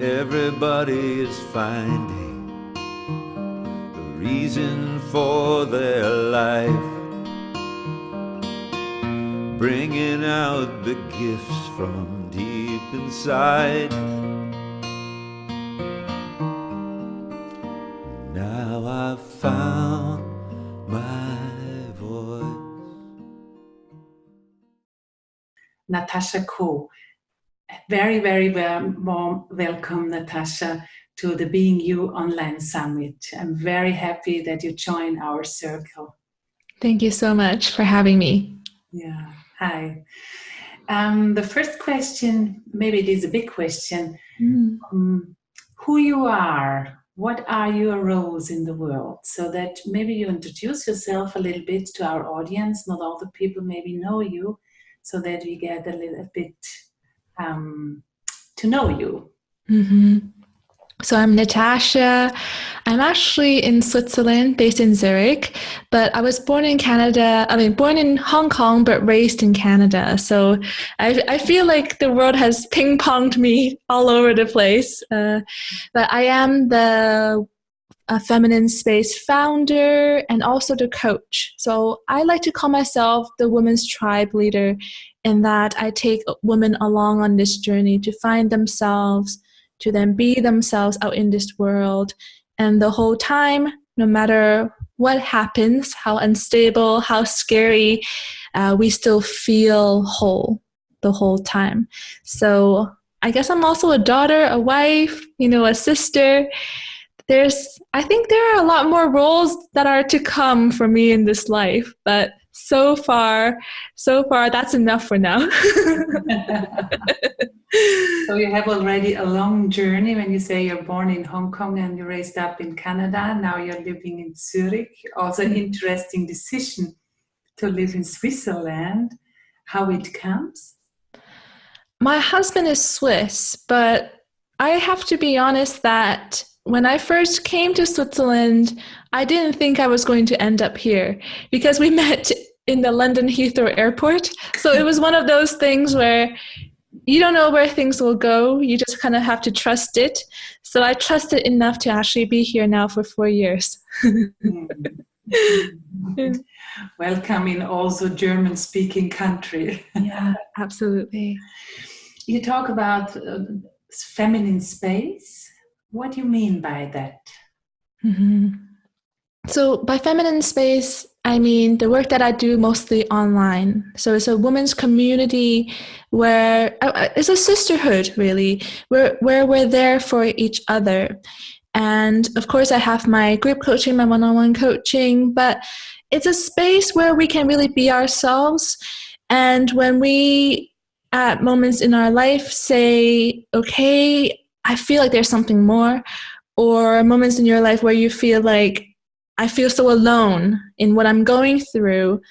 Everybody is finding a reason for their life, bringing out the gifts from deep inside. Now I've found my voice. Natasha Koo. Very, very warm welcome, Natasha, to the Being You Online Summit. I'm very happy that you joined our circle. Thank you so much for having me. Yeah, hi. The first question, maybe it is a big question. Who you are, what are your roles in the world? So that maybe you introduce yourself a little bit to our audience. Not all the people maybe know you, so that we get a little bit to know you. So I'm Natasha. I'm actually in Switzerland, based in Zurich, but I was born in Canada. Born in Hong Kong, but raised in Canada. So I feel like the world has ping-ponged me all over the place. But I am the Feminine Space founder and also the coach. So I like to call myself the Women's Tribe leader, in that I take women along on this journey to find themselves, to then be themselves out in this world. And the whole time, no matter what happens, how unstable, how scary, we still feel whole the whole time. So I guess I'm also a daughter, a wife, a sister. I think there are a lot more roles that are to come for me in this life, but so far, that's enough for now. So you have already a long journey when you say you're born in Hong Kong and you raised up in Canada. Now you're living in Zurich. Also an interesting decision to live in Switzerland. How it comes? My husband is Swiss, but I have to be honest that when I first came to Switzerland, I didn't think I was going to end up here, because we met in the London Heathrow Airport. So it was one of those things where you don't know where things will go. You just kind of have to trust it. So I trusted enough to actually be here now for 4 years. Welcome in also German-speaking country. Yeah, absolutely. You talk about feminine space. What do you mean by that? So by feminine space, I mean the work that I do mostly online. So it's a women's community where it's a sisterhood, really, where we're there for each other. And of course, I have my group coaching, my one-on-one coaching, but it's a space where we can really be ourselves. And when we, at moments in our life, say, okay, I feel like there's something more, or moments in your life where you feel like, I feel so alone in what I'm going through,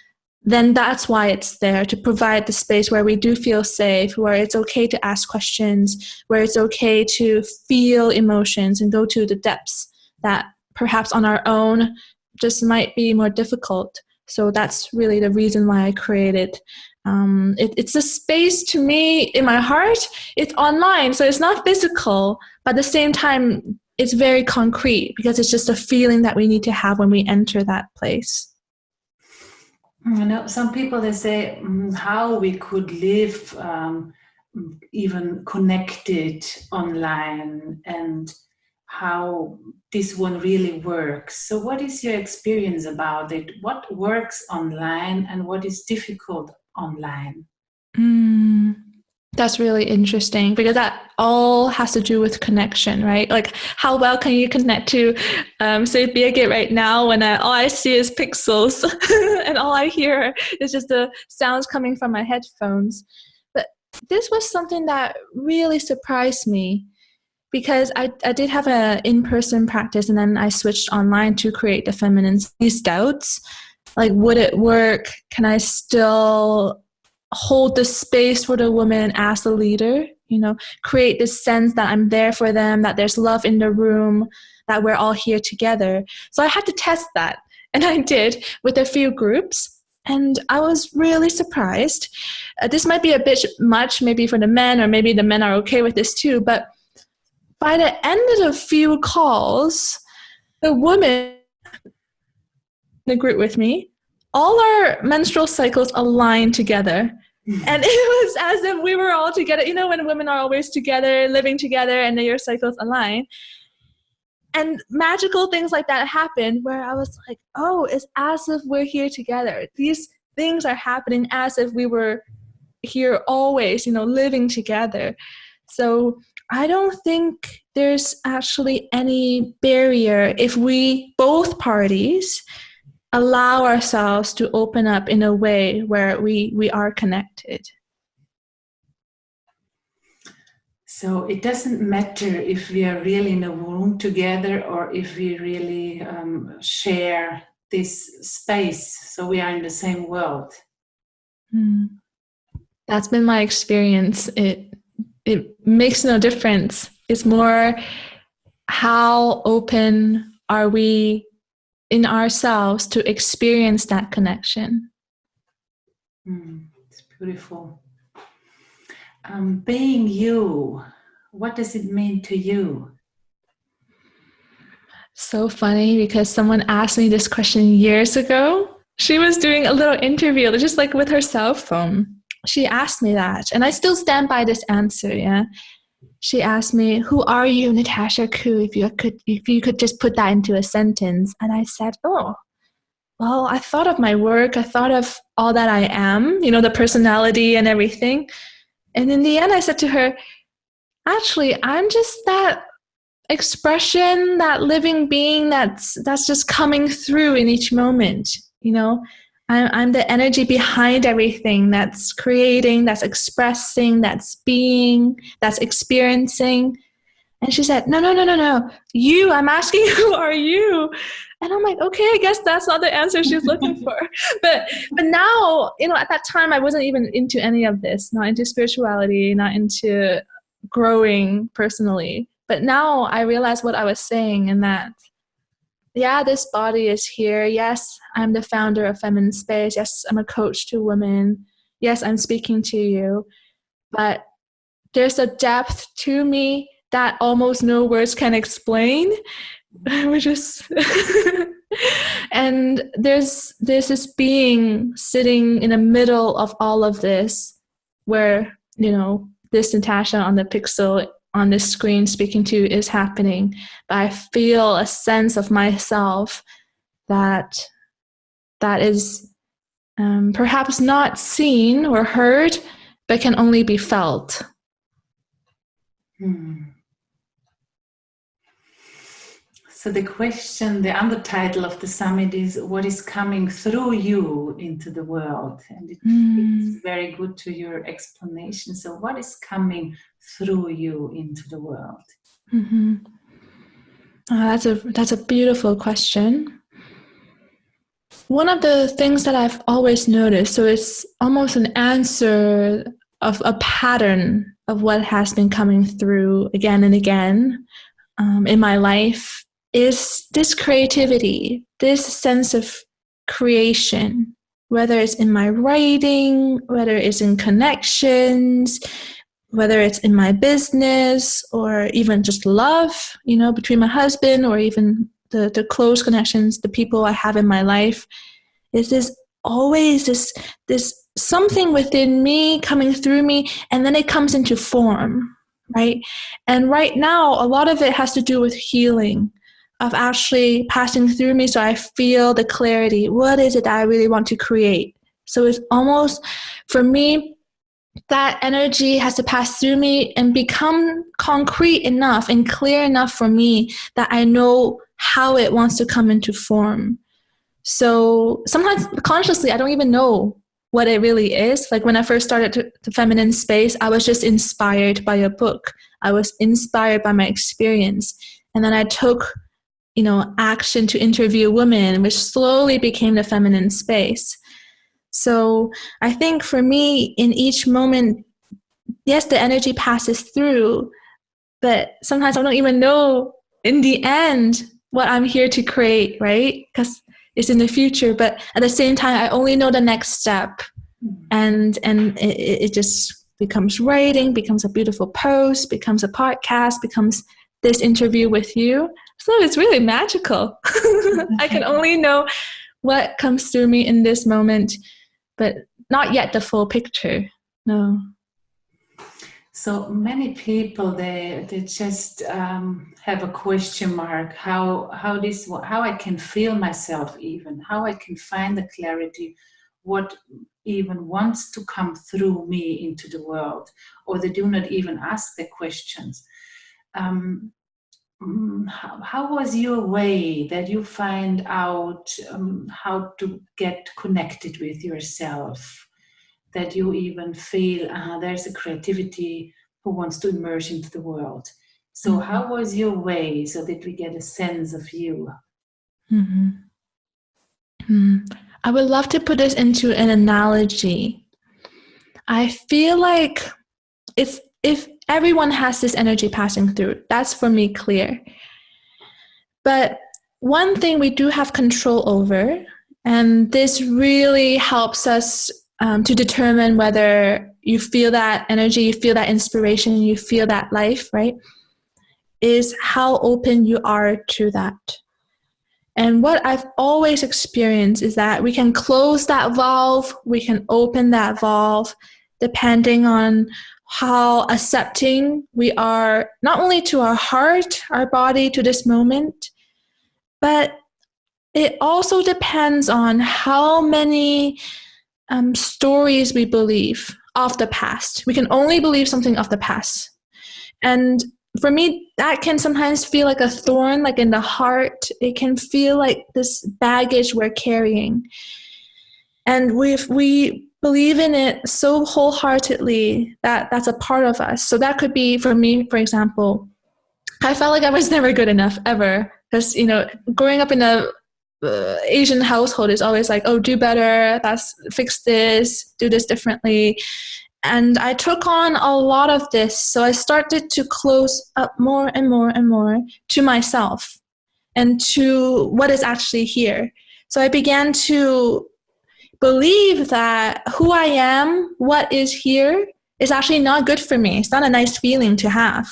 then that's why it's there, to provide the space where we do feel safe, where it's okay to ask questions, where it's okay to feel emotions and go to the depths that perhaps on our own just might be more difficult. So that's really the reason why I created. It's a space to me in my heart. It's online, so it's not physical, but at the same time, it's very concrete, because it's just a feeling that we need to have when we enter that place. Some people, they say how we could live even connected online, and how this one really works. So what is your experience about it? What works online and what is difficult online? That's really interesting, because that all has to do with connection, right? Like, how well can you connect to, say, Birgit right now, when all I see is pixels and all I hear is just the sounds coming from my headphones. But this was something that really surprised me, because I did have an in-person practice, and then I switched online to create the feminine. These doubts, like, would it work? Can I still hold the space for the woman as the leader, create this sense that I'm there for them, that there's love in the room, that we're all here together. So I had to test that, and I did with a few groups, and I was really surprised. This might be a bit much maybe for the men, or maybe the men are okay with this too, but by the end of the few calls, the women in the group with me, all our menstrual cycles aligned together. And it was as if we were all together. You know, when women are always together, living together, and their cycles align. And magical things like that happened where I was like, oh, it's as if we're here together. These things are happening as if we were here always, you know, living together. So I don't think there's actually any barrier if we, both parties, allow ourselves to open up in a way where we are connected. So it doesn't matter if we are really in a room together or if we really share this space, so we are in the same world. That's been my experience. It makes no difference. It's more how open are we in ourselves to experience that connection. It's beautiful. Being you, what does it mean to you? So funny, because someone asked me this question years ago. She was doing a little interview, just like with her cell phone. She asked me that, and I still stand by this answer, yeah. She asked me, who are you, Natasha Koo, if you could just put that into a sentence? And I said, oh, well, I thought of my work. I thought of all that I am, you know, the personality and everything. And in the end, I said to her, actually, I'm just that expression, that living being that's just coming through in each moment, you know. I'm the energy behind everything that's creating, that's expressing, that's being, that's experiencing. And she said, no. You, I'm asking, who are you? And I'm like, okay, I guess that's not the answer she's looking for. But now, you know, at that time, I wasn't even into any of this, not into spirituality, not into growing personally. But now I realize what I was saying, and that, yeah, this body is here. Yes, I'm the founder of Feminine Space. Yes, I'm a coach to women. Yes, I'm speaking to you. But there's a depth to me that almost no words can explain, which is and there's this being sitting in the middle of all of this, where, you know, this Natasha on the pixel on this screen speaking to you is happening, but I feel a sense of myself that is perhaps not seen or heard, but can only be felt. So the question, the undertitle of the summit is, what is coming through you into the world? And it fits very good to your explanation. So what is coming through you into the world? That's a beautiful question. One of the things that I've always noticed, so it's almost an answer of a pattern of what has been coming through again and again in my life, is this creativity, this sense of creation, whether it's in my writing, whether it's in connections, whether it's in my business, or even just love, you know, between my husband, or even the close connections, the people I have in my life. Is this always this something within me coming through me, and then it comes into form, right? And right now, a lot of it has to do with healing, of actually passing through me, so I feel the clarity. What is it that I really want to create? So it's almost, for me, that energy has to pass through me and become concrete enough and clear enough for me that I know how it wants to come into form. So sometimes consciously, I don't even know what it really is. Like when I first started the Feminine Space, I was just inspired by a book. I was inspired by my experience. And then I took, you know, action to interview women, which slowly became the Feminine Space. So I think for me, in each moment, yes, the energy passes through, but sometimes I don't even know in the end what I'm here to create, right? Because it's in the future, but at the same time, I only know the next step. And it just becomes writing, becomes a beautiful post, becomes a podcast, becomes this interview with you. So it's really magical. I can only know what comes through me in this moment, but not yet the full picture. No. So many people, they just have a question mark, how I can feel myself, even how I can find the clarity, what even wants to come through me into the world, or they do not even ask the questions. How was your way that you find out how to get connected with yourself, that you even feel there's a creativity who wants to emerge into the world? So how was your way so that we get a sense of you? I would love to put this into an analogy. I feel like it's if everyone has this energy passing through, that's for me clear. But one thing we do have control over, and this really helps us to determine whether you feel that energy, you feel that inspiration, you feel that life, right? Is how open you are to that. And what I've always experienced is that we can close that valve, we can open that valve, depending on how accepting we are, not only to our heart, our body, to this moment, but it also depends on how many stories we believe of the past. We can only believe something of the past. And for me, that can sometimes feel like a thorn, like in the heart. It can feel like this baggage we're carrying. And we believe in it so wholeheartedly that that's a part of us. So that could be, for me, for example, I felt like I was never good enough, ever. Because, growing up in a Asian household is always like, oh, do better, fix this, do this differently. And I took on a lot of this. So I started to close up more and more and more to myself and to what is actually here. So I began to believe that who I am, what is here, is actually not good for me. It's not a nice feeling to have.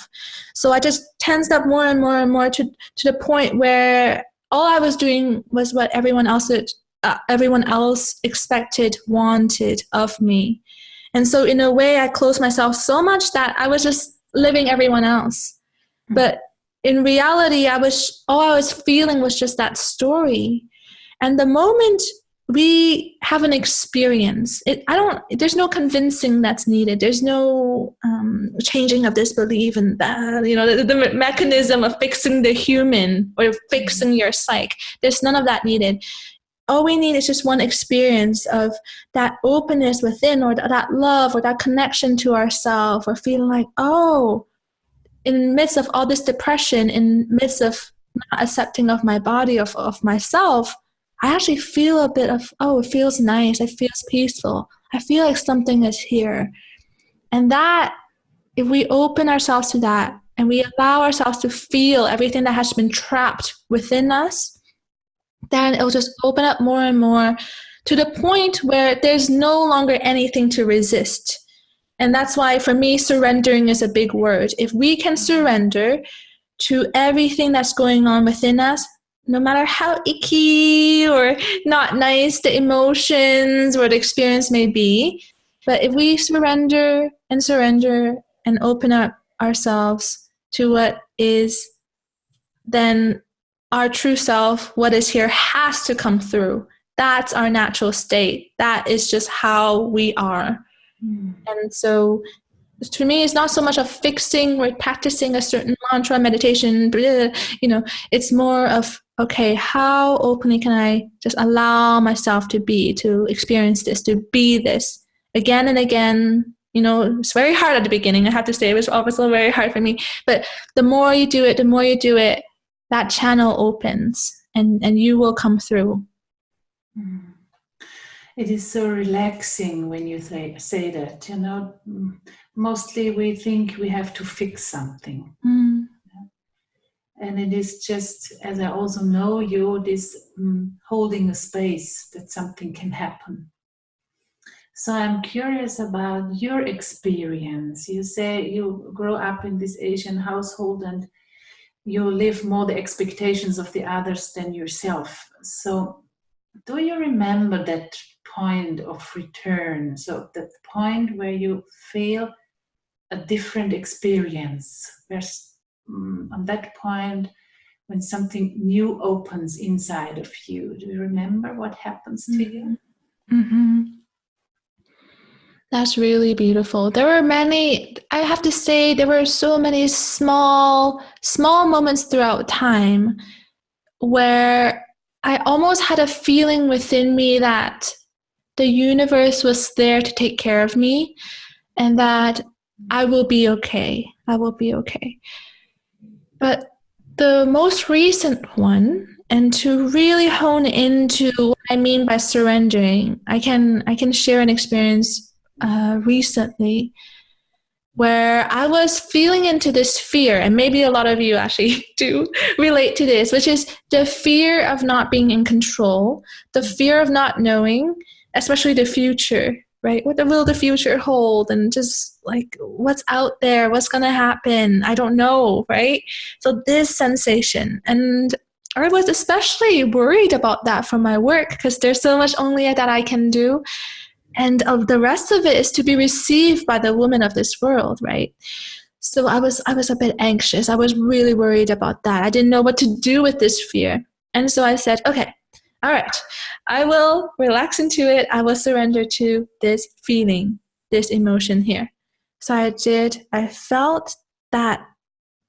So I just tensed up more and more and more to the point where all I was doing was what everyone else expected, wanted of me. And so in a way, I closed myself so much that I was just living everyone else. But in reality, all I was feeling was just that story. And the moment we have an experience, there's no convincing that's needed. There's no changing of this belief and that, the mechanism of fixing the human or fixing your psyche. There's none of that needed. All we need is just one experience of that openness within, or that love, or that connection to ourselves, or feeling like, oh, in the midst of all this depression, in the midst of not accepting of my body, of myself, I actually feel a bit of, oh, it feels nice, it feels peaceful, I feel like something is here. And that, if we open ourselves to that, and we allow ourselves to feel everything that has been trapped within us, then it will just open up more and more to the point where there's no longer anything to resist. And that's why, for me, surrendering is a big word. If we can surrender to everything that's going on within us, no matter how icky or not nice the emotions or the experience may be, but if we surrender and open up ourselves to what is, then our true self, what is here, has to come through. That's our natural state. That is just how we are. And so to me, it's not so much of fixing or practicing a certain mantra, meditation, it's more of, okay, how openly can I just allow myself to experience this, to be this again and again. It's very hard at the beginning. I have to say, it was obviously very hard for me. But the more you do it, that channel opens and you will come through. It is so relaxing when you say that, Mostly we think we have to fix something. And it is just, as I also know you, this holding a space that something can happen. So I'm curious about your experience. You say you grow up in this Asian household, and you live more the expectations of the others than yourself. So do you remember that point of return? So that point where you feel a different experience, where's on that point when something new opens inside of you. Do you remember what happens to you? Mm-hmm. That's really beautiful. There were many, I have to say, there were so many small moments throughout time where I almost had a feeling within me that the universe was there to take care of me and that I will be okay. I will be okay. But the most recent one, and to really hone into what I mean by surrendering, I can share an experience recently where I was feeling into this fear, and maybe a lot of you actually do relate to this, which is the fear of not being in control, the fear of not knowing, especially the future, right? What will the future hold? And just like, what's out there? What's going to happen? I don't know, right? So this sensation. And I was especially worried about that for my work because there's so much only that I can do. And the rest of it is to be received by the woman of this world, right? So I was a bit anxious. I was really worried about that. I didn't know what to do with this fear. And so I said, okay, all right, I will relax into it. I will surrender to this feeling, this emotion here. So I did. I felt that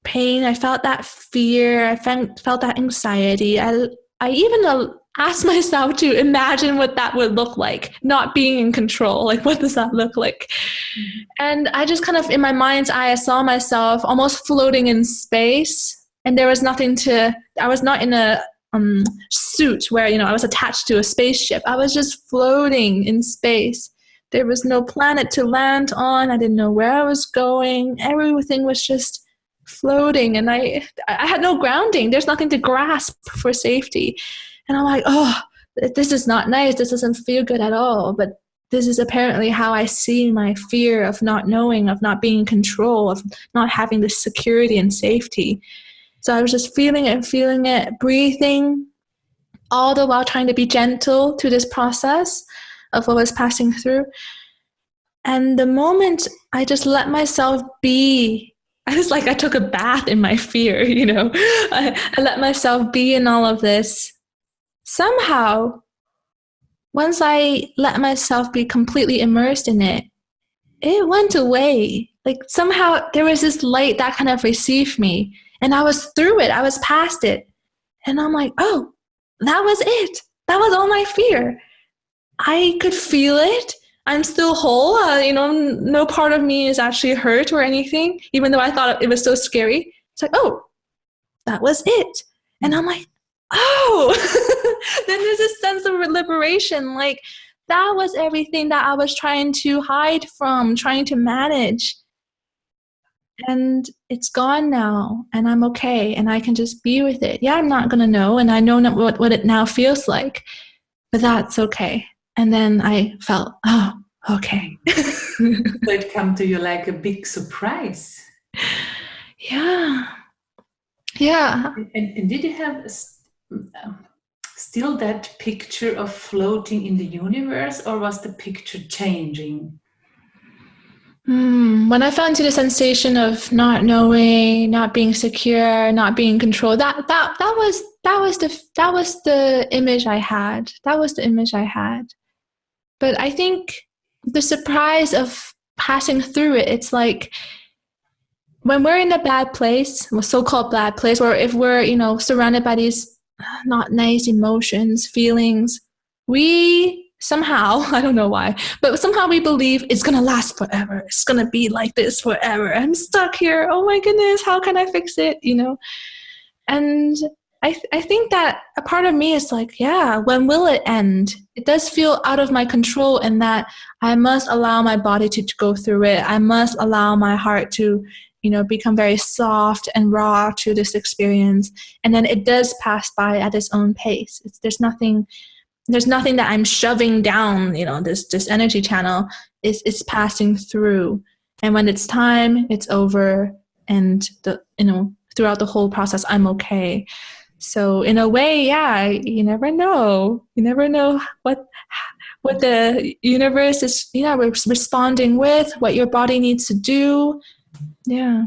pain. I felt that fear. I felt that anxiety. I even asked myself to imagine what that would look like, not being in control. Like, what does that look like? Mm-hmm. And I just kind of, in my mind's eye, I saw myself almost floating in space. And there was nothing I was not in a suit where, I was attached to a spaceship. I was just floating in space. There was no planet to land on. I didn't know where I was going. Everything was just floating. And I had no grounding. There's nothing to grasp for safety. And I'm like, oh, this is not nice. This doesn't feel good at all. But this is apparently how I see my fear of not knowing, of not being in control, of not having this security and safety. So I was just feeling it, breathing, all the while trying to be gentle to this process of what was passing through. And the moment I just let myself be, I was like, I took a bath in my fear, I let myself be in all of this. Somehow, once I let myself be completely immersed in it, it went away. Like somehow there was this light that kind of received me, and I was through it. I was past it. And I'm like, oh, that was it. That was all my fear. I could feel it. I'm still whole. No part of me is actually hurt or anything, even though I thought it was so scary. It's like, oh, that was it. And I'm like, oh, then there's a sense of liberation. Like that was everything that I was trying to hide from, trying to manage. And it's gone now, and I'm okay, and I can just be with it. Yeah, I'm not going to know, and I know not what it now feels like, but that's okay. And then I felt, oh, okay. So it came to you like a big surprise. Yeah. And did you have still that picture of floating in the universe, or was the picture changing? When I fell into the sensation of not knowing, not being secure, not being in control, that was the image I had. That was the image I had. But I think the surprise of passing through it, it's like when we're in a bad place, a so-called bad place, or if we're, surrounded by these not nice emotions, feelings, we somehow, I don't know why, but somehow we believe it's going to last forever. It's going to be like this forever. I'm stuck here. Oh my goodness, how can I fix it? And I think that a part of me is like, yeah, when will it end? It does feel out of my control, and that I must allow my body to go through it. I must allow my heart to, become very soft and raw to this experience. And then it does pass by at its own pace. There's nothing that I'm shoving down, this energy channel. It's passing through. And when it's time, it's over. And throughout the whole process, I'm okay. So in a way, yeah, you never know. You never know what the universe is, responding with, what your body needs to do. Yeah.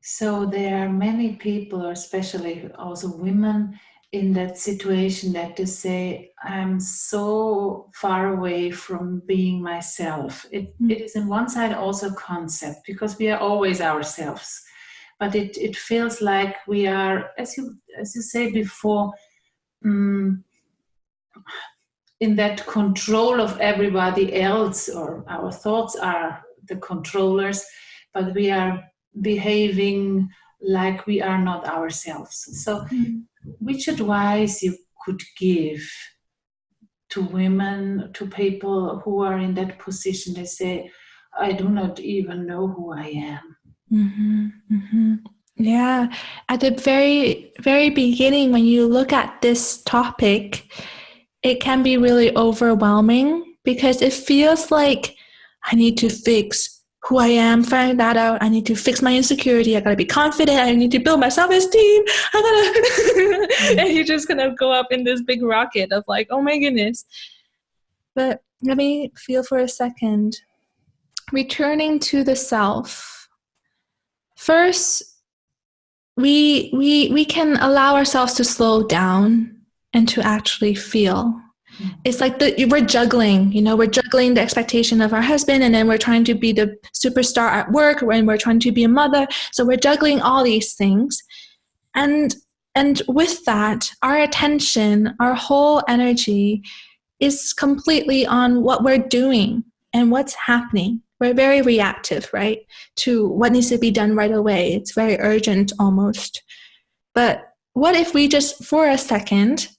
So there are many people, or especially also women, in that situation that they say, I'm so far away from being myself. It is on one side also a concept, because we are always ourselves. But it feels like we are, as you say before, in that control of everybody else, or our thoughts are the controllers, but we are behaving like we are not ourselves. So which advice you could give to women, to people who are in that position? They say, I do not even know who I am. Mm-hmm, mm-hmm. Yeah, at the very, very beginning, when you look at this topic, it can be really overwhelming, because it feels like I need to fix who I am, find that out. I need to fix my insecurity. I gotta be confident. I need to build my self-esteem. And you're just gonna go up in this big rocket of like, oh my goodness. But let me feel for a second. Returning to the self. First, we can allow ourselves to slow down and to actually feel. It's like we're juggling, we're juggling the expectation of our husband, and then we're trying to be the superstar at work, and we're trying to be a mother. So we're juggling all these things. And with that, our attention, our whole energy is completely on what we're doing and what's happening. We're very reactive, right, to what needs to be done right away. It's very urgent almost. But what if we just, for a second,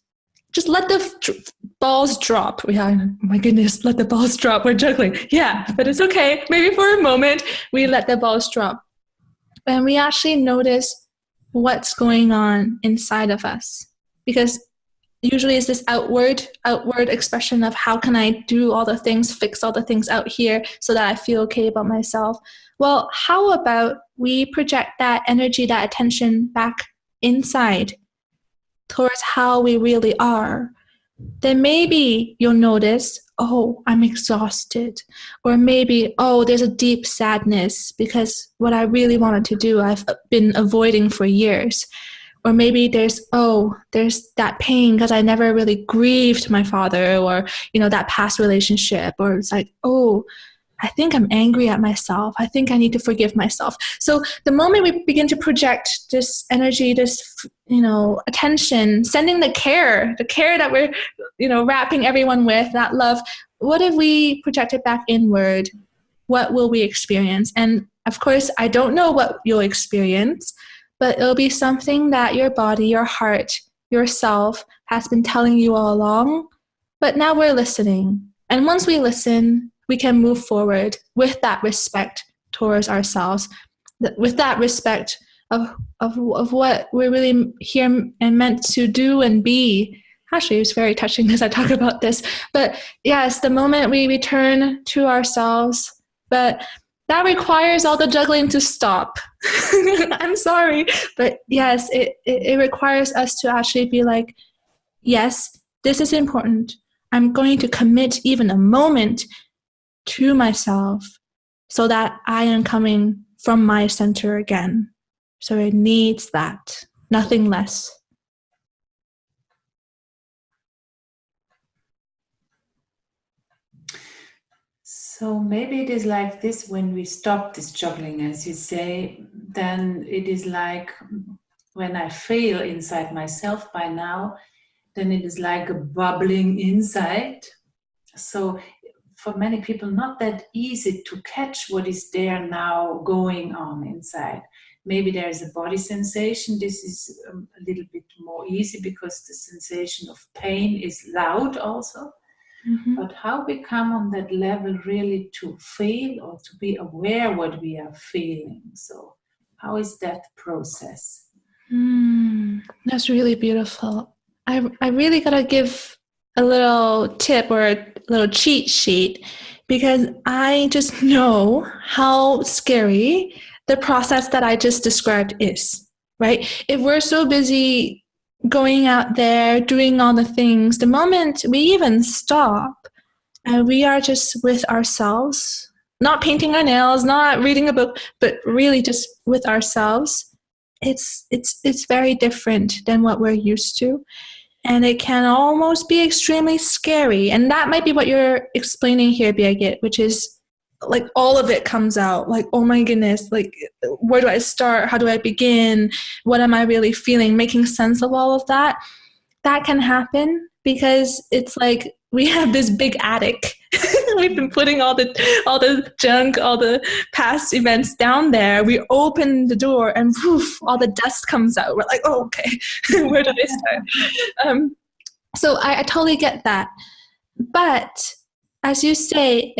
just let the balls drop? Yeah, oh my goodness, let the balls drop. We're juggling. Yeah, but it's okay. Maybe for a moment, we let the balls drop. And we actually notice what's going on inside of us. Because usually it's this outward expression of how can I do all the things, fix all the things out here so that I feel okay about myself. Well, how about we project that energy, that attention back inside towards how we really are? Then maybe you'll notice, oh, I'm exhausted. Or maybe, oh, there's a deep sadness because what I really wanted to do, I've been avoiding for years. Or maybe there's that pain because I never really grieved my father, or, that past relationship. Or it's like, oh, I think I'm angry at myself. I think I need to forgive myself. So the moment we begin to project this energy, this, attention, sending the care that we're, wrapping everyone with, that love, what if we project it back inward? What will we experience? And of course, I don't know what you'll experience, but it'll be something that your body, your heart, yourself has been telling you all along. But now we're listening. And once we listen, we can move forward with that respect towards ourselves, with that respect of what we're really here and meant to do and be. Actually, it's very touching as I talk about this. But yes, the moment we return to ourselves, but that requires all the juggling to stop. I'm sorry. But yes, it requires us to actually be like, yes, this is important. I'm going to commit even a moment to myself so that I am coming from my center again. So it needs that, nothing less. So maybe it is like this: when we stop this juggling, as you say, then it is like when I feel inside myself by now, then it is like a bubbling inside. So for many people, not that easy to catch what is there now going on inside. Maybe there is a body sensation. This is a little bit more easy because the sensation of pain is loud also. Mm-hmm. But how we come on that level really to feel or to be aware what we are feeling. So how is that process? That's really beautiful. I really gotta give a little tip or a little cheat sheet, because I just know how scary the process that I just described is, right? If we're so busy going out there, doing all the things, the moment we even stop and we are just with ourselves, not painting our nails, not reading a book, but really just with ourselves, it's very different than what we're used to. And it can almost be extremely scary. And that might be what you're explaining here, Birgit, which is like all of it comes out. Like, oh my goodness, like, where do I start? How do I begin? What am I really feeling? Making sense of all of that. That can happen because it's like we have this big attic. We've been putting all the junk, all the past events down there. We open the door and woof, all the dust comes out. We're like, oh, okay, where do I start? So I totally get that. But as you say,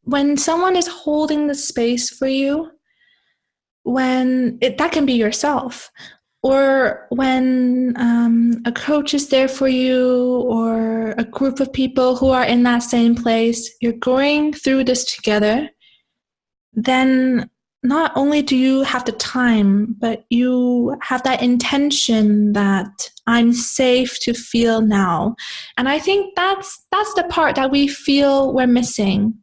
when someone is holding the space for you, that can be yourself. Or when a coach is there for you, or a group of people who are in that same place, you're going through this together, then not only do you have the time, but you have that intention that I'm safe to feel now. And I think that's the part that we feel we're missing.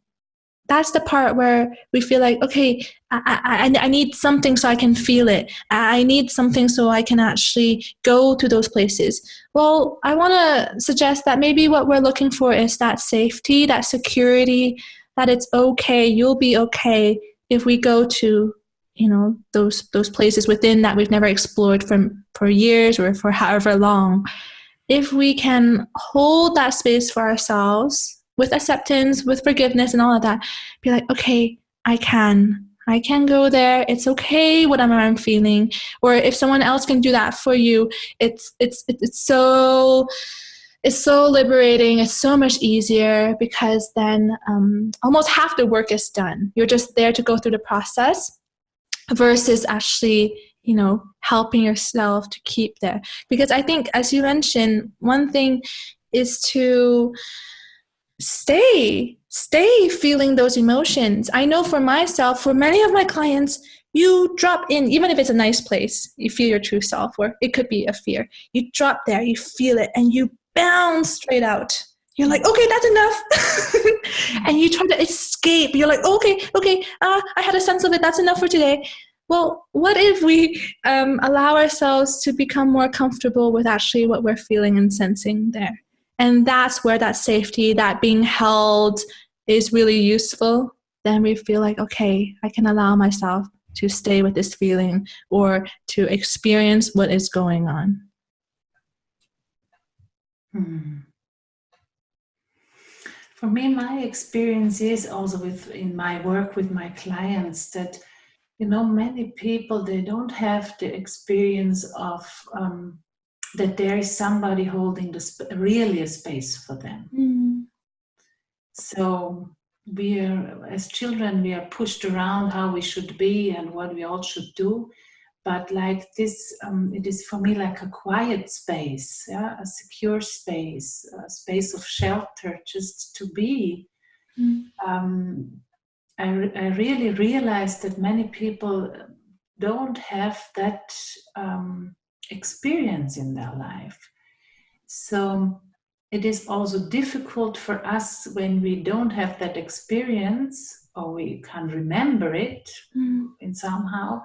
That's the part where we feel like, okay, I need something so I can feel it. I need something so I can actually go to those places. Well, I want to suggest that maybe what we're looking for is that safety, that security, that it's okay, you'll be okay if we go to, those places within that we've never explored for years or for however long. If we can hold that space for ourselves, with acceptance, with forgiveness and all of that, be like, okay, I can go there. It's okay whatever I'm feeling. Or if someone else can do that for you, it's so liberating. It's so much easier because then almost half the work is done. You're just there to go through the process versus actually, helping yourself to keep there. Because I think, as you mentioned, one thing is to stay feeling those emotions. I know for myself, for many of my clients, you drop in, even if it's a nice place, you feel your true self, or it could be a fear. You drop there, you feel it, and you bounce straight out. You're like, okay, that's enough. And you try to escape. You're like, okay, I had a sense of it. That's enough for today. Well, what if we allow ourselves to become more comfortable with actually what we're feeling and sensing there? And that's where that safety, that being held is really useful. Then we feel like, okay, I can allow myself to stay with this feeling or to experience what is going on. For me, my experience is also in my work with my clients that, many people, they don't have the experience of that there is somebody holding really a space for them. So as children, we are pushed around how we should be and what we all should do. But like this, it is for me like a quiet space, a secure space, a space of shelter, just to be. I really realized that many people don't have that experience in their life. So it is also difficult for us when we don't have that experience, or we can't remember it in somehow,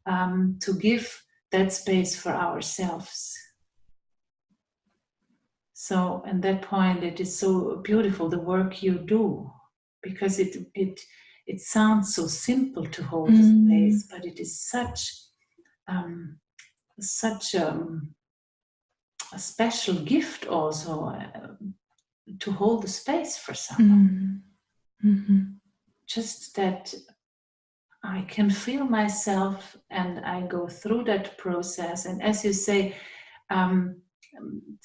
to give that space for ourselves. So at that point, it is so beautiful, the work you do, because it sounds so simple to hold the space, but it is such a special gift also to hold the space for someone. Just that I can feel myself and I go through that process. And as you say,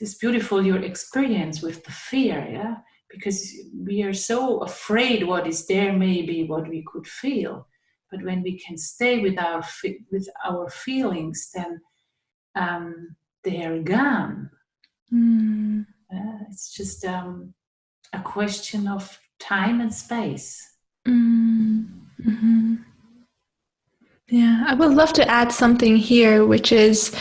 it's beautiful, your experience with the fear, yeah? Because we are so afraid what is there, maybe what we could feel. But when we can stay with our feelings, then they are gone. It's just a question of time and space. Yeah, I would love to add something here, which is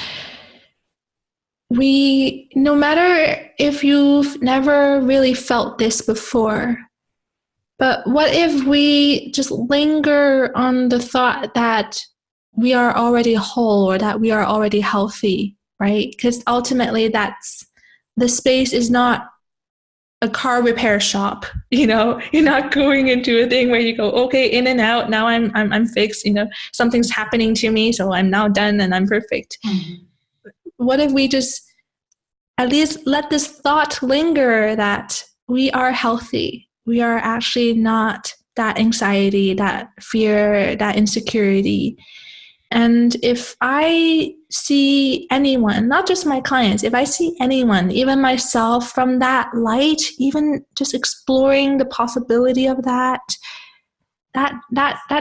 no matter if you've never really felt this before, but what if we just linger on the thought that we are already whole or that we are already healthy, right? Because ultimately the space is not a car repair shop, you're not going into a thing where you go, okay, in and out, now I'm fixed, something's happening to me, so I'm now done and I'm perfect. Mm-hmm. What if we just at least let this thought linger that we are healthy, we are actually not that anxiety, that fear, that insecurity. And if I see anyone, not just my clients, if I see anyone, even myself, from that light, even just exploring the possibility of that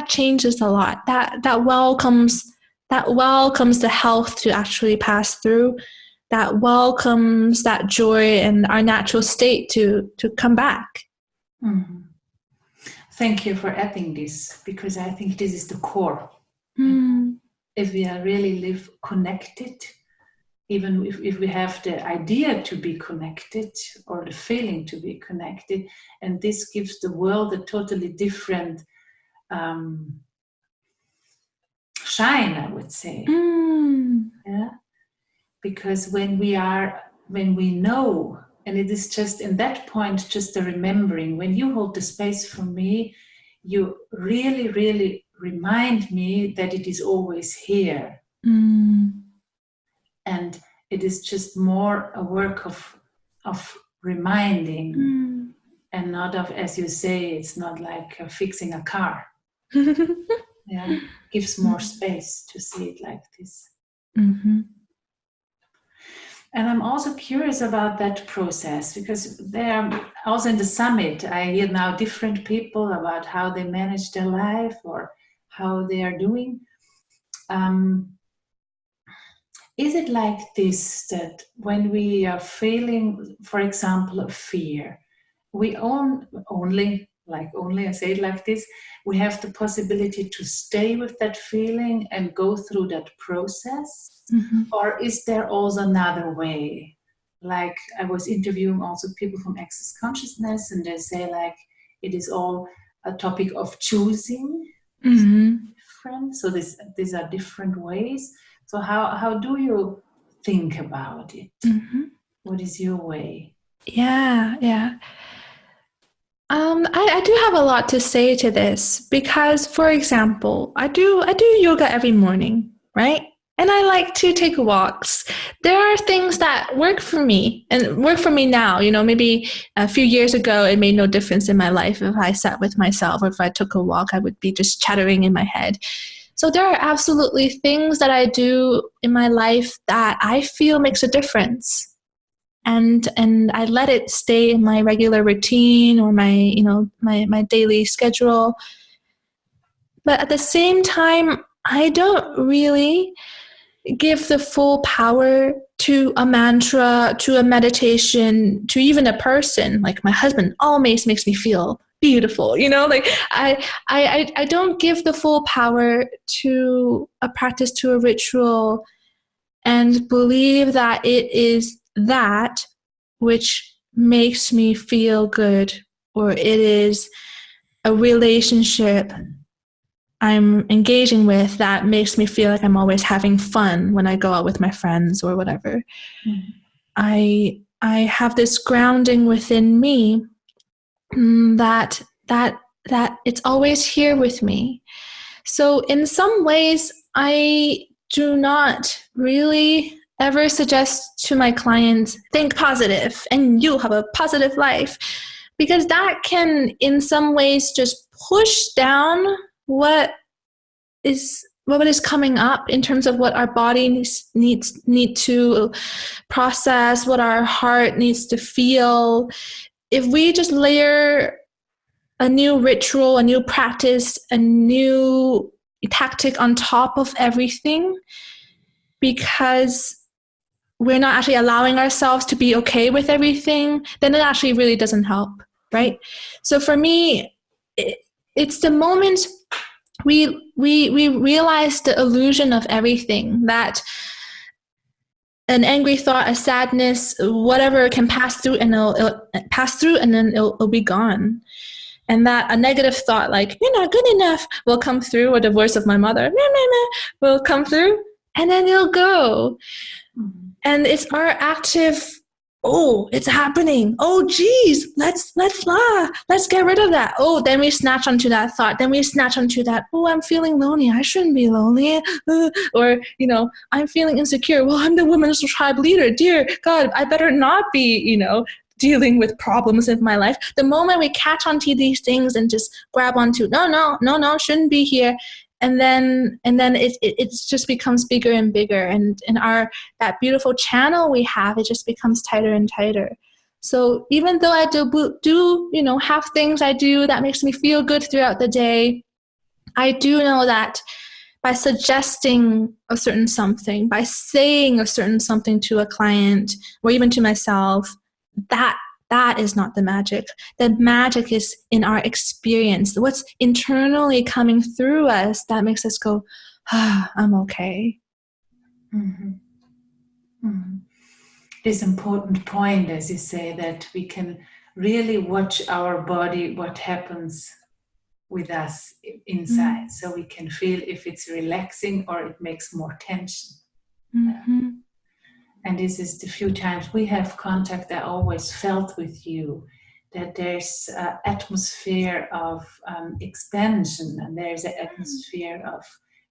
changes a lot. That welcomes the health to actually pass through. That welcomes that joy and our natural state to come back. Mm-hmm. Thank you for adding this, because I think this is the core. If we are really live connected, even if we have the idea to be connected or the feeling to be connected, and this gives the world a totally different shine, I would say. Yeah, because when we know, and it is just in that point, just the remembering, when you hold the space for me, you really, really remind me that it is always here. And it is just more a work of reminding, and not of, as you say, it's not like fixing a car. Yeah, gives more space to see it like this. Mm-hmm. And I'm also curious about that process, because there, also in the summit, I hear now different people about how they manage their life or how they are doing. Is it like this, that when we are feeling, for example, a fear, we only, I say it like this, we have the possibility to stay with that feeling and go through that process? Mm-hmm. Or is there also another way? Like, I was interviewing also people from Access Consciousness, and they say like it is all a topic of choosing. Mm-hmm. Different. So these are different ways. So how do you think about it? Mm-hmm. What is your way? Yeah. I do have a lot to say to this, because, for example, I do yoga every morning, right? And I like to take walks. There are things that work for me and work for me now. Maybe a few years ago, it made no difference in my life. If I sat with myself or if I took a walk, I would be just chattering in my head. So there are absolutely things that I do in my life that I feel makes a difference. And I let it stay in my regular routine or my daily schedule. But at the same time, I don't really give the full power to a mantra, to a meditation, to even a person. Like my husband always makes me feel beautiful, like I don't give the full power to a practice, to a ritual, and believe that it is that which makes me feel good, or it is a relationship I'm engaging with that makes me feel like I'm always having fun when I go out with my friends or whatever. I have this grounding within me that it's always here with me. So in some ways, I do not really ever suggest to my clients, think positive and you'll have a positive life, because that can in some ways just push down what is coming up in terms of what our body need to process, what our heart needs to feel. If we just layer a new ritual, a new practice, a new tactic on top of everything, because we're not actually allowing ourselves to be okay with everything, then it actually really doesn't help, right? So for me, it's the moment we realize the illusion of everything, that an angry thought, a sadness, whatever can pass through, and it'll pass through, and then it'll be gone. And that a negative thought like, you're not good enough, will come through, or the voice of my mother, will come through, and then it'll go. Mm-hmm. And it's our active, oh, it's happening. Oh, geez, let's get rid of that. Oh, then we snatch onto that thought. Then we snatch onto that, oh, I'm feeling lonely. I shouldn't be lonely. Or, I'm feeling insecure. Well, I'm the women's tribe leader. Dear God, I better not be, dealing with problems in my life. The moment we catch onto these things and just grab onto, no, shouldn't be here. And then it just becomes bigger and bigger, and that beautiful channel we have, it just becomes tighter and tighter. So even though I do have things I do that makes me feel good throughout the day, I do know that by suggesting a certain something, by saying a certain something to a client or even to myself, that is not the magic. The magic is in our experience. What's internally coming through us that makes us go, I'm okay. Mm-hmm. Mm-hmm. This important point, as you say, that we can really watch our body, what happens with us inside. So we can feel if it's relaxing or it makes more tension. Mm-hmm. And this is the few times we have contact, I always felt with you that there's an atmosphere of expansion, and there's an atmosphere of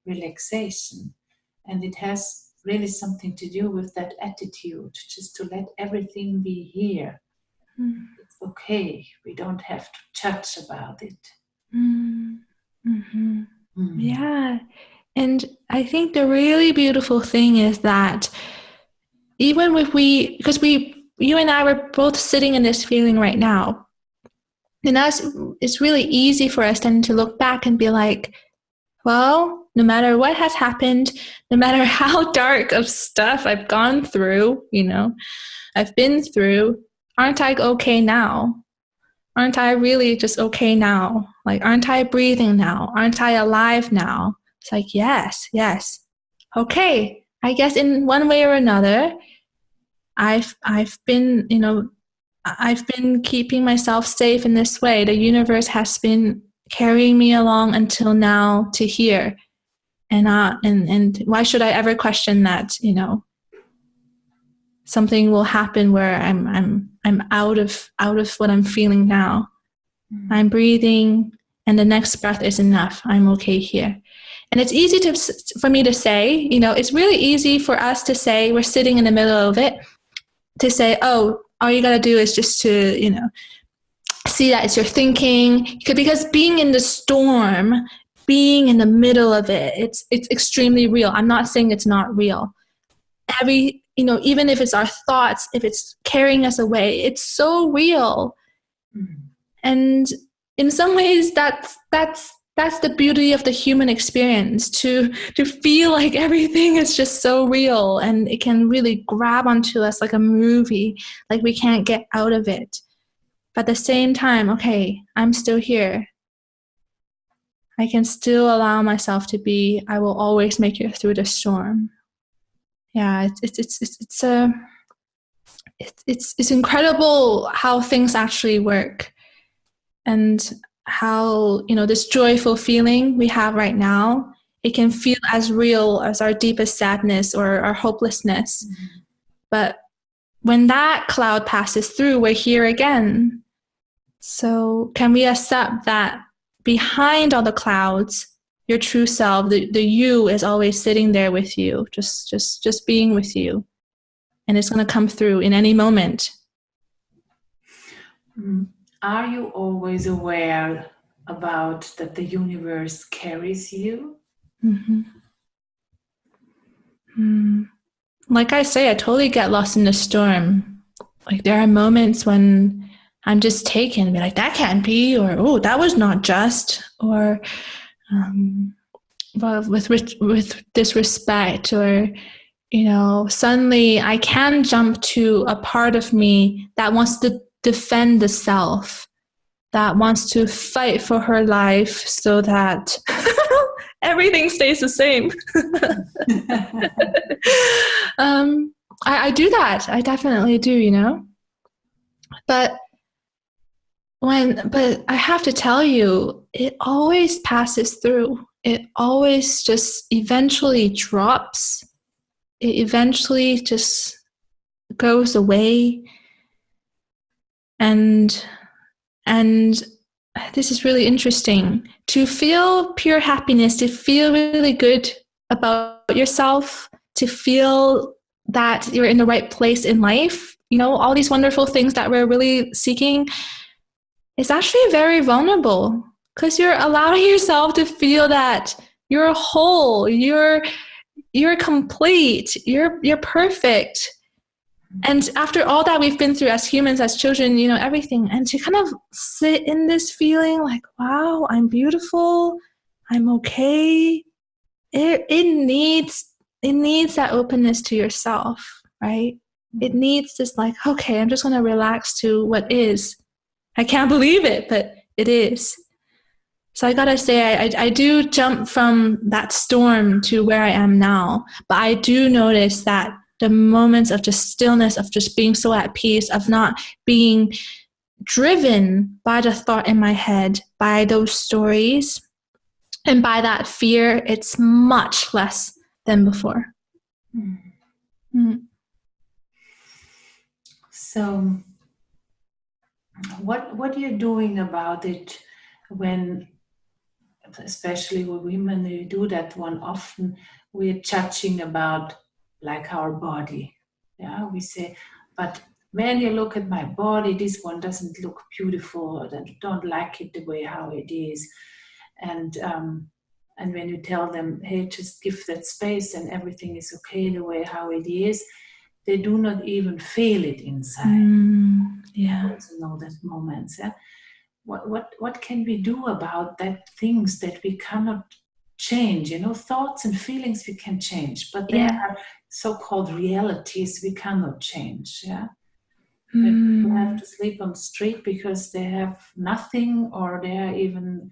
relaxation. And it has really something to do with that attitude, just to let everything be here. Mm. It's okay. We don't have to judge about it. Mm-hmm. Mm. Yeah. And I think the really beautiful thing is that even if because you and I were both sitting in this feeling right now, and it's really easy for us then to look back and be like, well, no matter what has happened, no matter how dark of stuff I've gone through, I've been through, aren't I okay now? Aren't I really just okay now? Like, aren't I breathing now? Aren't I alive now? It's like, yes. Okay, I guess in one way or another, I've been, I've been keeping myself safe in this way. The universe has been carrying me along until now to here. And why should I ever question that, something will happen where I'm out of what I'm feeling now. Mm-hmm. I'm breathing, and the next breath is enough. I'm okay here. And it's easy for me to say, it's really easy for us to say, we're sitting in the middle of it, to say, oh, all you got to do is just to, see that it's your thinking. Because being in the storm, being in the middle of it, it's extremely real. I'm not saying it's not real. Even if it's our thoughts, if it's carrying us away, it's so real. Mm-hmm. And in some ways, that's the beauty of the human experience, to feel like everything is just so real, and it can really grab onto us like a movie, like we can't get out of it. But at the same time, okay, I'm still here. I can still allow myself to be. I will always make it through the storm. Yeah, it's incredible how things actually work, and how, this joyful feeling we have right now, it can feel as real as our deepest sadness or our hopelessness. Mm-hmm. But when that cloud passes through, we're here again. So can we accept that behind all the clouds, your true self, the you, is always sitting there with you, just being with you, and it's going to come through in any moment. Are you always aware about that the universe carries you? Mm-hmm. Like I say, I totally get lost in the storm. Like, there are moments when I'm just taken and be like, that can't be, or, oh, that was not just, or with disrespect, or, suddenly I can jump to a part of me that wants to defend the self. that wants to fight for her life so that everything stays the same. I do that. I definitely do, you know. But I have to tell you, it always passes through. It always just eventually drops. It eventually just goes away. And this is really interesting. To feel pure happiness, to feel really good about yourself, to feel that you're in the right place in life, you know, all these wonderful things that we're really seeking, is actually very vulnerable, because you're allowing yourself to feel that you're whole, you're complete, you're perfect. And after all that we've been through as humans, as children, you know, everything, and to kind of sit in this feeling like, wow, I'm beautiful, I'm okay. It needs that openness to yourself, right? It needs this like, okay, I'm just going to relax to what is. I can't believe it, but it is. So I gotta say, I do jump from that storm to where I am now, but I do notice that the moments of just stillness, of just being so at peace, of not being driven by the thought in my head, by those stories, and by that fear, it's much less than before. So what are you doing about it when, especially with women, you do that one often, we're judging about like our body. Yeah, we say, but when you look at my body, this one doesn't look beautiful, or I don't like it the way how it is. And when you tell them, hey, just give that space and everything is okay the way how it is, they do not even feel it inside. Yeah. I also know that moments. Yeah. What can we do about that things that we cannot change? You know, thoughts and feelings we can change, but there are so-called realities we cannot change. Yeah. People have to sleep on the street because they have nothing, or they are even.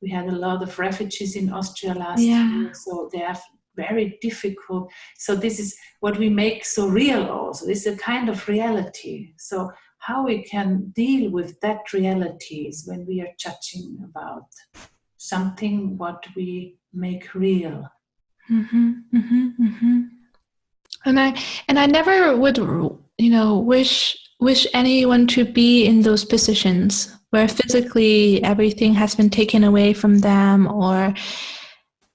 We had a lot of refugees in Austria last year, so they have very difficult. So this is what we make so real also. This is a kind of reality. So how we can deal with that reality is when we are judging about something what we make real. And I never would, you know, wish anyone to be in those positions where physically everything has been taken away from them, or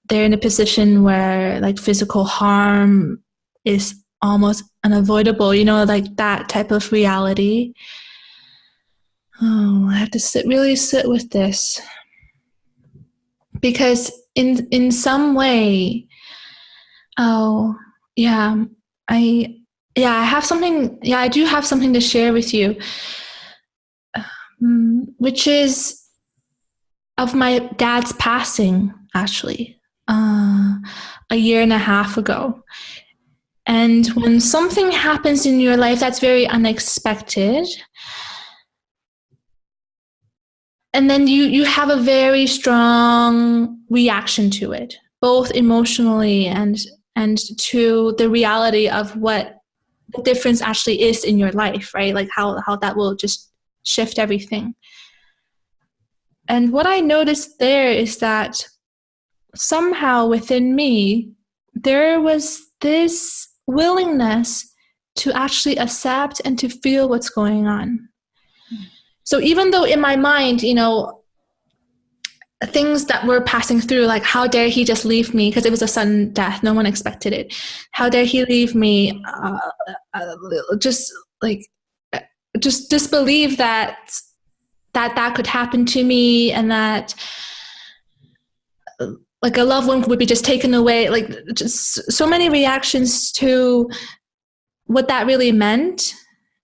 they're in a position where like physical harm is almost unavoidable, you know, like that type of reality. Oh, I have to really sit with this, because in some way, I have something. Yeah, I do have something to share with you, which is of my dad's passing, actually, a year and a half ago. And when something happens in your life that's very unexpected, and then you have a very strong reaction to it, both emotionally and to the reality of what the difference actually is in your life, right? Like how that will just shift everything. And what I noticed there is that somehow within me, there was this willingness to actually accept and to feel what's going on. So even though in my mind, you know, things that were passing through, like how dare he just leave me, because it was a sudden death, no one expected it. How dare he leave me? Just disbelieve that could happen to me, and that like a loved one would be just taken away. Like just so many reactions to what that really meant.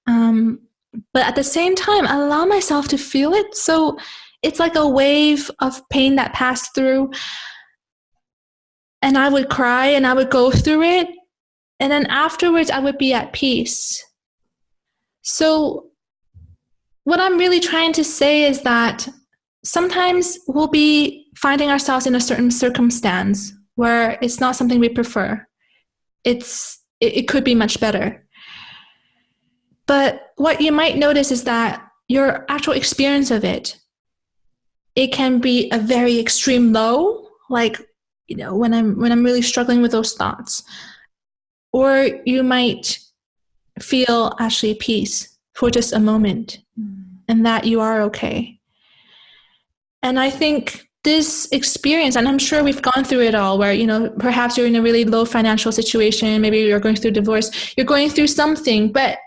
But at the same time, allow myself to feel it. So it's like a wave of pain that passed through, and I would cry and I would go through it. And then afterwards I would be at peace. So what I'm really trying to say is that sometimes we'll be finding ourselves in a certain circumstance where it's not something we prefer. It could be much better. But what you might notice is that your actual experience of it can be a very extreme low, like, when I'm really struggling with those thoughts. Or you might feel actually peace for just a moment, and that you are okay. And I think this experience, and I'm sure we've gone through it all, where, perhaps you're in a really low financial situation, maybe you're going through divorce, you're going through something, but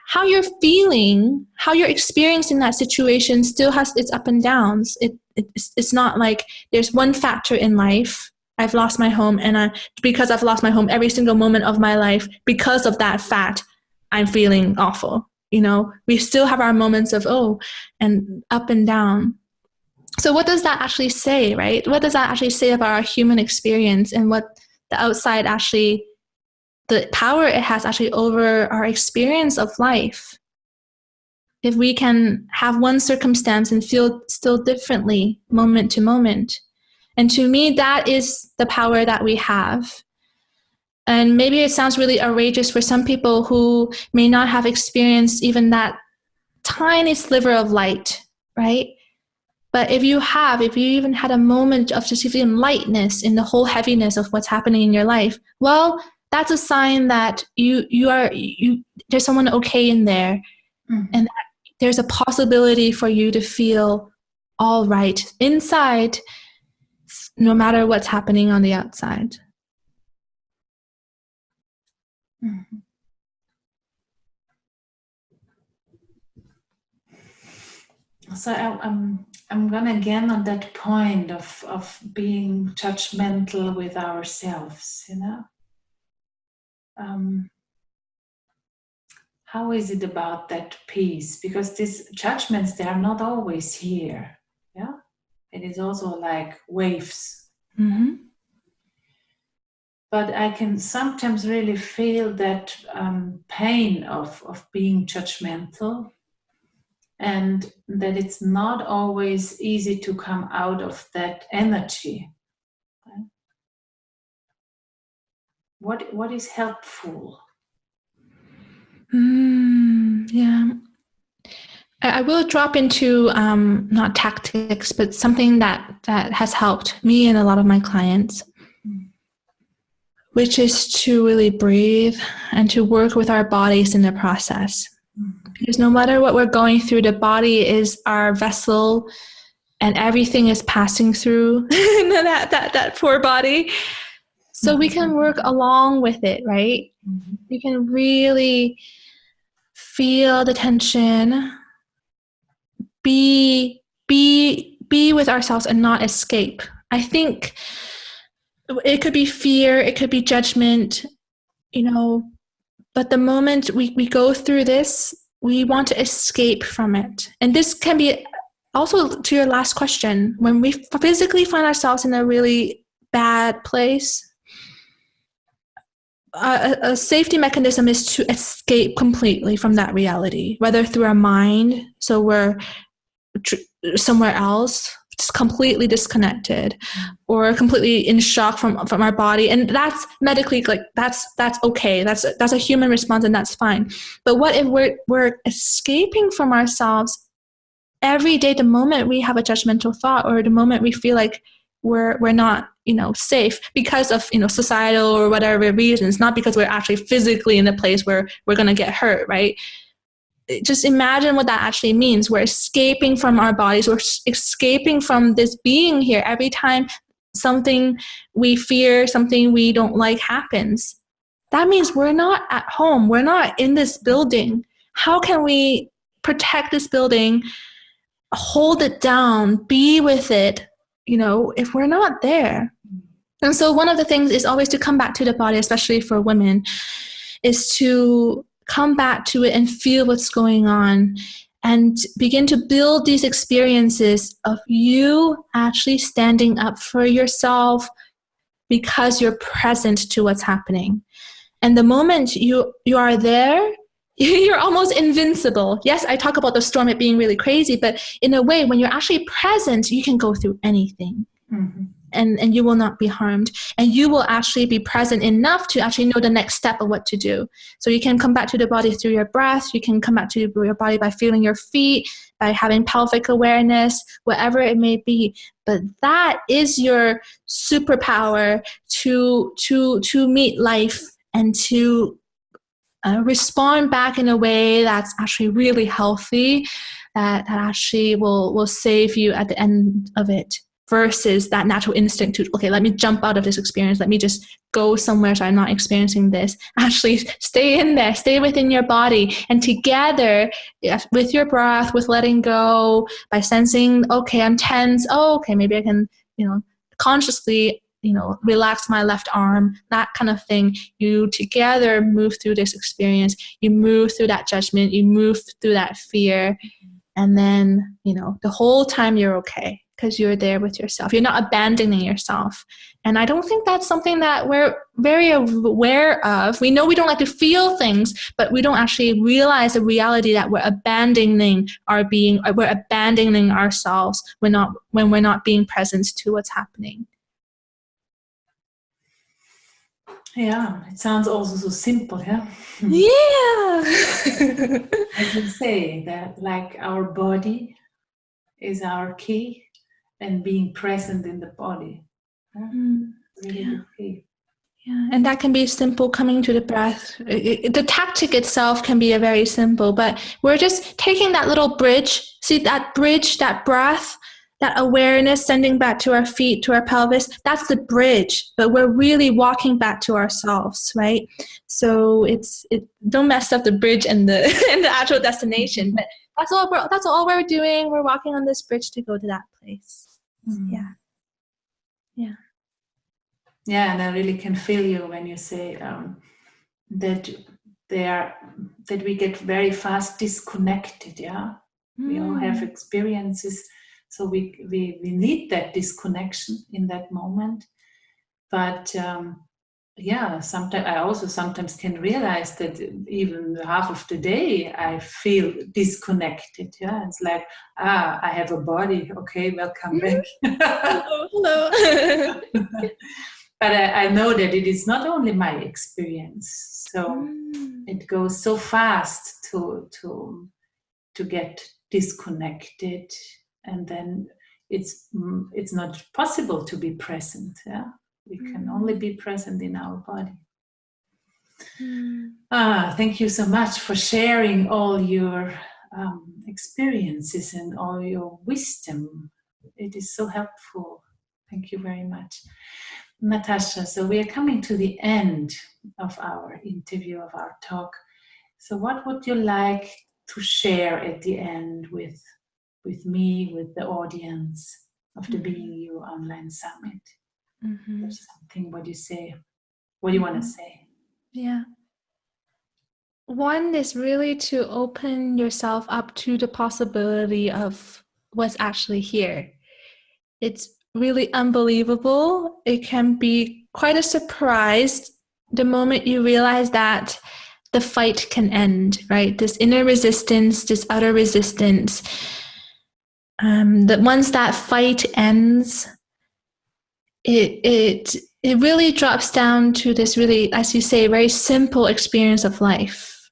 how you're feeling, how you're experiencing that situation still has its up and downs. It's not like there's one factor in life. I've lost my home, and because I've lost my home every single moment of my life, because of that fact, I'm feeling awful. We still have our moments of, and up and down. So what does that actually say, right? What does that actually say about our human experience, and what the outside actually, the power it has actually over our experience of life? If we can have one circumstance and feel still differently moment to moment. And to me, that is the power that we have. And maybe it sounds really outrageous for some people who may not have experienced even that tiny sliver of light, right? But if you even had a moment of just even lightness in the whole heaviness of what's happening in your life, well, that's a sign that there's someone okay in there, and that there's a possibility for you to feel all right inside, no matter what's happening on the outside. Mm-hmm. So I'm gonna again on that point of being judgmental with ourselves, how is it about that peace? Because these judgments, they are not always here. Yeah, it is also like waves. Mm-hmm. But I can sometimes really feel that pain of being judgmental, and that it's not always easy to come out of that energy. What is helpful? Yeah. I will drop into not tactics, but something that has helped me and a lot of my clients, which is to really breathe and to work with our bodies in the process. Because no matter what we're going through, the body is our vessel, and everything is passing through that poor body. So we can work along with it, right? We can really feel the tension, be with ourselves and not escape. I think it could be fear, it could be judgment, but the moment we go through this, we want to escape from it. And this can be also to your last question, when we physically find ourselves in a really bad place, a safety mechanism is to escape completely from that reality, whether through our mind, so we're somewhere else, just completely disconnected, or completely in shock from our body. And that's medically, like, that's okay. That's a human response, and that's fine. But what if we're escaping from ourselves every day, the moment we have a judgmental thought, or the moment we feel like we're not safe because of societal or whatever reasons, not because we're actually physically in a place where we're going to get hurt, right? Just imagine what that actually means. We're escaping from our bodies. We're escaping from this being here every time something we fear, something we don't like happens. That means we're not at home. We're not in this building. How can we protect this building, hold it down, be with it, if we're not there? And so one of the things is always to come back to the body, especially for women, is to come back to it and feel what's going on, and begin to build these experiences of you actually standing up for yourself because you're present to what's happening. And the moment you are there, you're almost invincible. Yes, I talk about the storm, it being really crazy, but in a way, when you're actually present, you can go through anything. Mm-hmm. And you will not be harmed. And you will actually be present enough to actually know the next step of what to do. So you can come back to the body through your breath. You can come back to your body by feeling your feet, by having pelvic awareness, whatever it may be. But that is your superpower to meet life and to respond back in a way that's actually really healthy, that actually will save you at the end of it. Versus that natural instinct to, okay, let me jump out of this experience. Let me just go somewhere so I'm not experiencing this. Actually, stay in there, stay within your body. And together, with your breath, with letting go, by sensing, okay, I'm tense. Oh, okay, maybe I can, consciously, relax my left arm, that kind of thing. You together move through this experience. You move through that judgment. You move through that fear. And then, the whole time you're okay. Because you're there with yourself. You're not abandoning yourself. And I don't think that's something that we're very aware of. We know we don't like to feel things, but we don't actually realize the reality that we're abandoning we're abandoning ourselves when we're not being present to what's happening. Yeah, it sounds also so simple, yeah? Yeah. I can say that like our body is our key. And being present in the body. Really the key. Yeah, and that can be simple, coming to the breath. The tactic itself can be a very simple, but we're just taking that little bridge. See that bridge, that breath, that awareness, sending back to our feet, to our pelvis. That's the bridge, but we're really walking back to ourselves, right? So don't mess up the bridge and the and the actual destination. But that's all we're doing. We're walking on this bridge to go to that place. Yeah. Yeah, and I really can feel you when you say that we get very fast disconnected. Yeah, we all have experiences, so we need that disconnection in that moment. But sometimes I also sometimes can realize that even half of the day I feel disconnected. Yeah, it's like, I have a body. Okay, welcome back. Hello. But I know that it is not only my experience. So it goes so fast to get disconnected, and then it's not possible to be present. Yeah. We can only be present in our body. Thank you so much for sharing all your experiences and all your wisdom. It is so helpful. Thank you very much, Natasha. So we are coming to the end of our interview, of our talk. So what would you like to share at the end with me, with the audience of the Being You Online Summit? There's something, what do you want to say? Yeah. One is really to open yourself up to the possibility of what's actually here. It's really unbelievable. It can be quite a surprise the moment you realize that the fight can end, right? This inner resistance, this outer resistance. That once that fight ends, it really drops down to this really, as you say, very simple experience of life.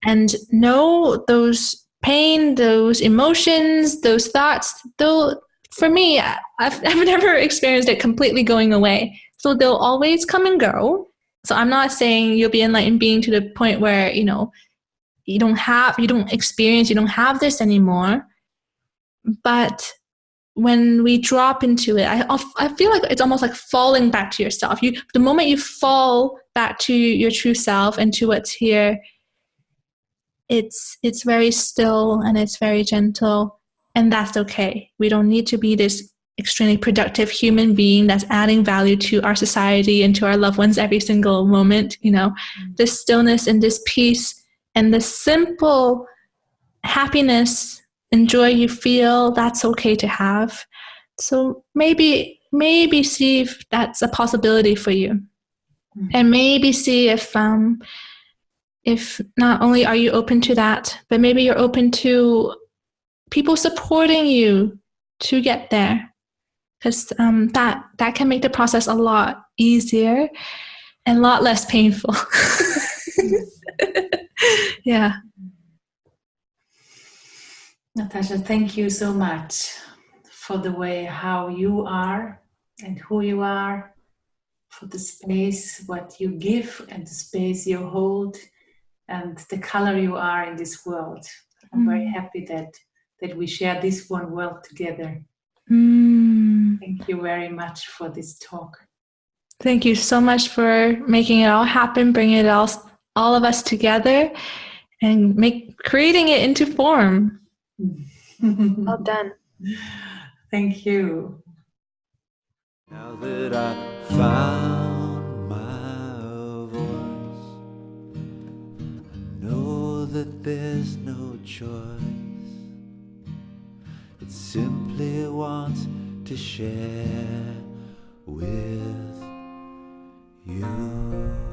And know those pain, those emotions, those thoughts, though for me, I've never experienced it completely going away. So they'll always come and go. So I'm not saying you'll be enlightened being to the point where, you don't have this anymore. But when we drop into it, I feel like it's almost like falling back to yourself. The moment you fall back to your true self and to what's here, it's very still and it's very gentle, and that's okay. We don't need to be this extremely productive human being that's adding value to our society and to our loved ones every single moment. This stillness and this peace and the simple happiness and joy you feel, that's okay to have. So maybe see if that's a possibility for you. And maybe see if if not only are you open to that, but maybe you're open to people supporting you to get there, because that can make the process a lot easier and a lot less painful. Yeah. Natasha, thank you so much for the way how you are and who you are, for the space, what you give and the space you hold and the color you are in this world. I'm very happy that we share this one world together. Thank you very much for this talk. Thank you so much for making it all happen, bringing it all of us together and creating it into form. Well done. Thank you. Now that I found my voice, I know that there's no choice. It simply wants to share with you.